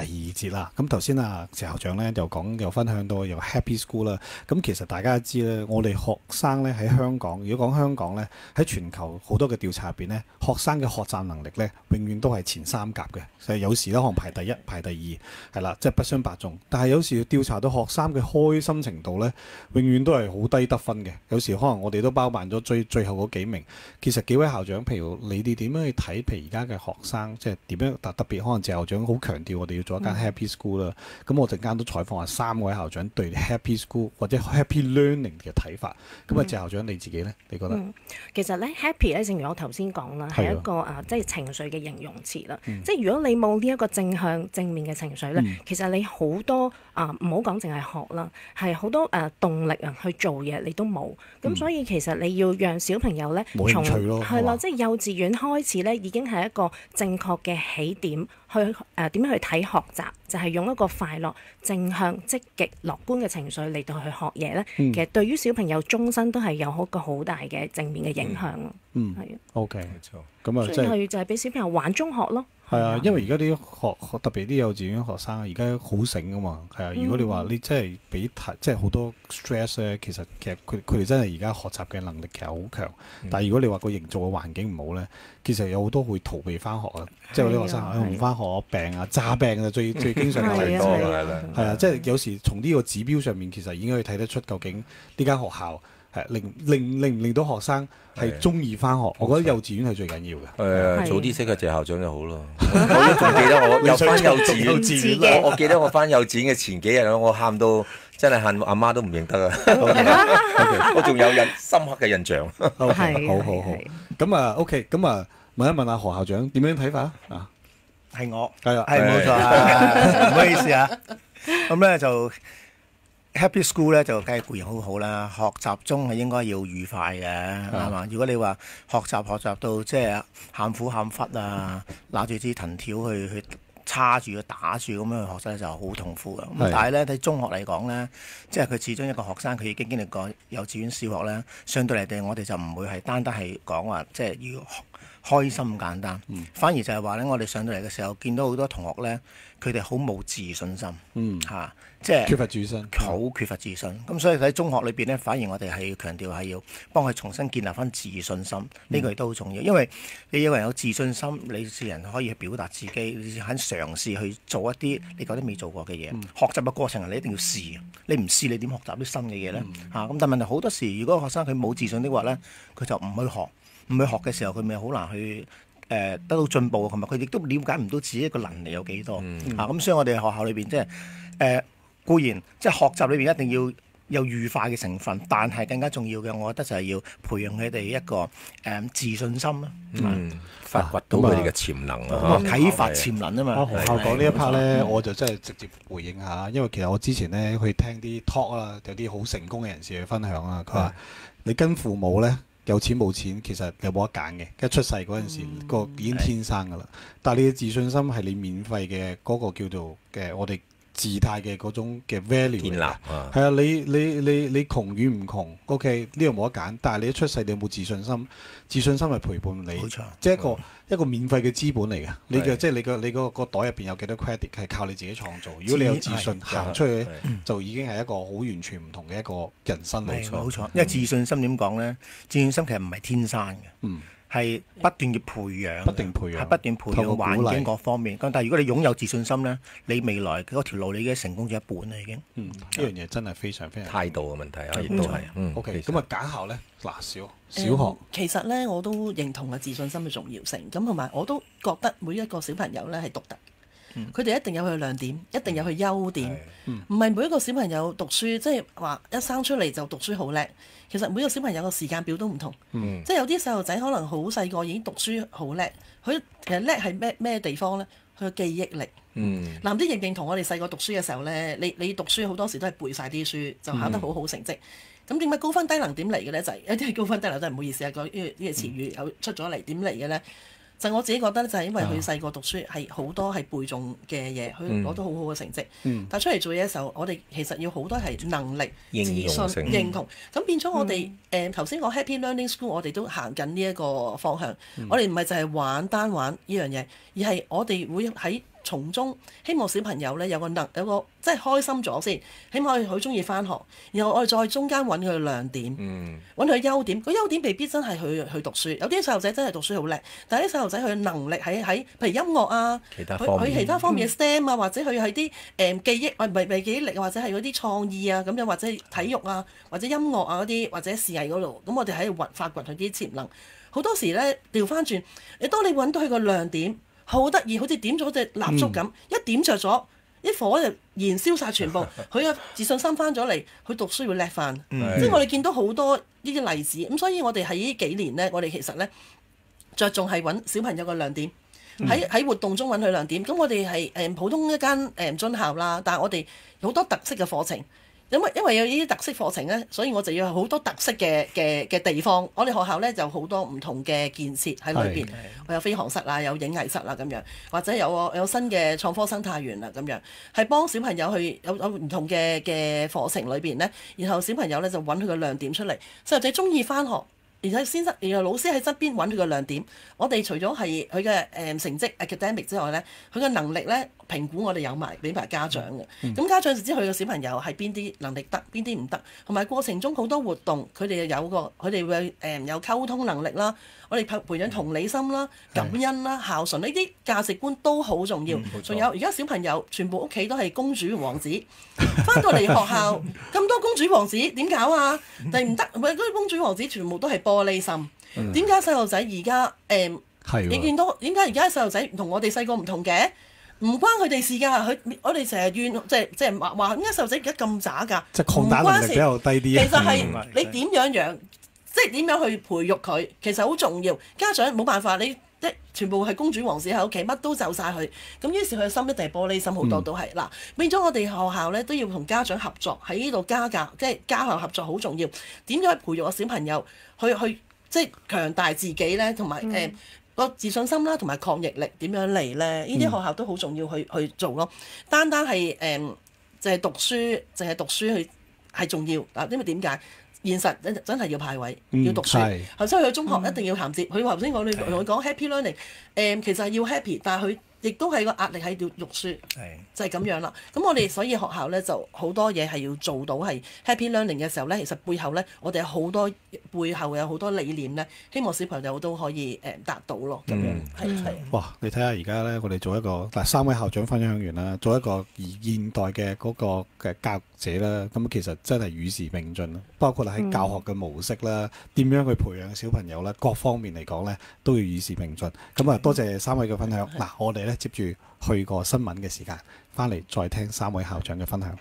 二節啦。咁頭先啊，謝校長咧又分享到有 Happy School 啦。咁其實大家都知咧，我哋學生咧喺香港，如果講香港咧，喺全球好多嘅調查入邊咧，學生嘅學習能力咧，永遠都係前三甲嘅。就有時咧可能排第一、排第二，係啦，即係不相伯仲。但係有時調查到學生嘅開心程度咧，永遠都係好低得分嘅。有時可能我哋都包辦咗最後嗰幾名。其實幾位校長，譬如你哋點樣去睇？譬如而家嘅學生，即係點樣特別？可能謝校長好強調我哋要做一間 Happy School 啦。咁我陣間都採訪下3位校長對 Happy School 或者 Happy Learning 嘅睇法。咁啊，謝校長你自己咧，你覺得？其實咧 Happy 咧，正如我頭先講啦，係一個即係情緒嘅形容詞啦。即係如果你冇呢一個正面嘅情緒咧，其實你好多唔好講淨係學啦，係好多動力啊去做嘢你都冇。咁所以其實你要讓小朋友咧，冇興趣咯，係啦，即係幼稚園開始咧，已經係一個正確嘅起點。去點樣去睇學習，就係用一個快樂、正向、積極、樂觀嘅情緒嚟到去學嘢咧。其實對於小朋友終身都係有一個好大嘅正面嘅影響咯。係啊。OK，冇錯。咁啊，即係就係俾小朋友玩中學咯。係啊，因為而家啲學特別啲幼稚園學生，而家好醒噶嘛。係啊，如果你話你真係俾即係好多 stress 咧，其實佢哋真係而家學習嘅能力其實好強。但係如果你話個營造嘅環境唔好咧，其實有好多會逃避翻學啊。即係有啲學生唔翻學病啊、詐病啊，最經常嘅例子係啊。即係有時從呢個指標上面，其實已經可以睇得出究竟呢間學校係令到學生係中意翻學。我覺得幼稚園係最緊要嘅。早啲識嘅謝校長就好咯。我都仲記得我有翻幼稚園，我記得我翻幼稚園嘅前幾日，我喊到真係喊阿媽都唔認得啊！我仲有深刻嘅印象。好。咁啊，OK，咁啊，問一問阿何校長點樣睇法啊？係我係啊，係冇錯啊，唔好意思啊。咁咧就 Happy School 咧就梗係固然好好啦，學習中係應該要愉快嘅，係嘛？如果你話學習到即係喊苦喊忽啊，拿住支藤條去叉住打住咁樣去學習就好痛苦嘅。咁但係咧喺中學嚟講咧，即係佢始終一個學生，佢已經經歷過幼稚園、小學咧，相對嚟講我哋就唔會係單係講話即係要開心咁簡單，反而就係話咧，我哋上到嚟嘅時候，見到好多同學咧，佢哋好冇自信心，即係缺乏自信，好缺乏自信。咁所以喺中學裏邊咧，反而我哋係要強調係要幫佢重新建立翻自信心，呢個亦都好重要。因為你有人有自信心，你自然可以去表達自己，你肯嘗試去做一啲你覺得未做過嘅嘢。學習嘅過程你一定要試，你唔試你點學習啲新嘅嘢咧？咁但係問題好多時，如果學生佢冇自信的話咧，佢就唔去學。唔去學嘅時候，佢咪好難去得到進步，同埋佢亦都了解唔到自己一個能力有幾多。咁所以我哋學校裏邊即係固然即係學習裏邊一定要有愉快嘅成分，但係更加重要嘅，我覺得就係要培養佢哋一個自信心啦。發掘到佢哋嘅潛能啊，啟發潛能啊嘛。何校講呢一 part 咧，我就真係直接回應下，因為其實我之前咧去聽啲 talk 啦，有啲好成功嘅人士去分享啊，佢話你跟父母咧。有錢冇錢，其實有冇得揀嘅。一出世嗰陣時，個已經天生噶啦。但係你嘅自信心係你免費嘅嗰個叫做嘅我哋自態嘅嗰種嘅 value 建立啊。係啊，你窮與唔窮 ，OK 呢個冇得揀。但係你一出世，你有冇自信心？自信心係陪伴你，冇錯，即係一個免費嘅資本嚟嘅。你嘅即係你個袋入邊有幾多 credit 係靠你自己創造。如果你有自信行出去，就已經係一個好完全唔同嘅一個人生嚟。冇錯，因為自信心點講咧？自信心其實唔係天生嘅，係不斷要培養，係不斷培養環境各方面。咁但係如果你擁有自信心咧，你未來嗰條路你已經成功咗一半啦，已經。呢樣嘢真係非常非常態度嘅問題啊，亦都係。OK，咁啊揀校咧，嗱小學其實咧我都認同嘅自信心嘅重要性。咁同埋我都覺得每一個小朋友咧係獨特。佢哋一定有佢亮點，一定有佢優點，唔係每一個小朋友讀書，即係話一生出嚟就讀書好叻。其實每個小朋友個時間表都唔同，即係有啲細路仔可能好細個已經讀書好叻，佢其實叻係咩地方呢？佢嘅記憶力。嗱，唔知認唔認同我哋細個讀書嘅時候呢？你讀書好多時都係背晒啲書，就考得好好成績。咁點解高分低能點嚟嘅呢？就係有啲係高分低能，真係唔好意思啊！呢個詞語有出咗嚟，點嚟嘅呢？就我自己覺得就係因為佢細個讀書係好多係背誦嘅嘢，佢攞到好好嘅成績。但出嚟做嘢嘅時候，我哋其實要好多係能力、自信、認同。咁變咗我哋頭先講 Happy Learning School，我哋都行緊呢一個方向。我哋唔係就係單玩呢樣嘢，而係我哋會喺從中希望小朋友呢有個即係開心咗先，起碼佢中意翻學，然後我哋再中間揾佢亮點，揾佢優點。個優點未必真係去讀書，有啲細路仔真係讀書好叻，但係啲細路仔佢嘅能力喺譬如音樂啊，佢其他方面嘅 STEM 啊，或者佢係啲記憶唔係記憶力，或者係嗰啲創意啊咁樣，或者體育啊，或者音樂啊嗰啲，或者視藝嗰度，咁我哋喺度發掘佢啲潛能。好多時咧調翻轉，當你揾到佢個亮點，好得意，好似點咗隻蠟燭咁，一點着咗，啲火就燃燒晒全部，佢有自信心翻咗嚟，佢讀書會叻翻。即係我哋見到好多呢啲例子，咁所以我哋喺呢幾年呢，我哋其實呢着重係揾小朋友個亮點，喺活動中揾佢亮點。咁我哋係普通一間津校啦，但係我哋好多特色嘅課程。因為有呢啲特色課程呢，所以我就要有好多特色嘅地方。我哋學校呢就好多唔同嘅建設喺裏邊，我有飛航室啊，有影藝室啊咁樣，或者有新嘅創科生態園啊咁樣，係幫小朋友去有唔同嘅課程裏邊呢。然後小朋友呢就揾佢個亮點出嚟，細路仔中意翻學。然後老師喺側邊揾佢個亮點。我哋除咗係佢嘅成績 academic 之外呢，佢嘅能力呢評估我哋有埋俾埋家長嘅。咁家長就知佢個小朋友係邊啲能力得，邊啲唔得。同埋過程中好多活動，佢哋佢哋會有溝通能力啦。我哋培養同理心啦、感恩啦、孝順呢啲價值觀都好重要。仲有而家小朋友全部屋企都係公主王子，翻到嚟學校咁多公主王子點搞啊？但係唔得，嗰啲公主王子全部都係玻璃心。點解細路仔而家你見到點解而家細路仔同我哋細個唔同嘅？唔關佢哋事㗎，我哋成日怨即係話點解細路仔而家咁渣㗎？即係抗打能力比較低啲。其實係你點樣養，即係點樣去培育佢，其實好重要。家長冇辦法，你全部係公主王子喺屋企，乜都就晒佢。咁於是佢嘅心一定係玻璃心，好多都係嗱。變咗我哋學校咧都要同家長合作喺呢度即係家校合作好重要。點樣去培育個小朋友去即係強大自己咧，同埋個自信心啦，同埋抗逆力點樣嚟咧？呢啲學校都好重要去做咯。單係淨係讀書去係重要嗱，因為點解？現實真係要派位，要讀書。頭先去中學一定要銜接。佢頭先我哋同佢講 happy learning，其實係要 happy，但係佢亦都係個壓力係要讀書，就係咁樣啦。咁我哋所以學校咧就好多嘢係要做到係 happy learning 嘅時候咧，其實背後咧我哋有好多背後有好多理念咧，希望小朋友都可以達到咯。咁樣係。哇！你睇下而家咧，我哋做一個3位校長分享完啦，做一個現代嘅嗰個嘅教育者啦，咁其實真係與時並進啦。包括喺教學嘅模式啦，點樣去培養小朋友啦，各方面嚟講咧都要與時並進。咁啊，多謝3位嘅分享。嗱，我哋咧接住去個新聞嘅時間，翻嚟再聽3位校長嘅分享。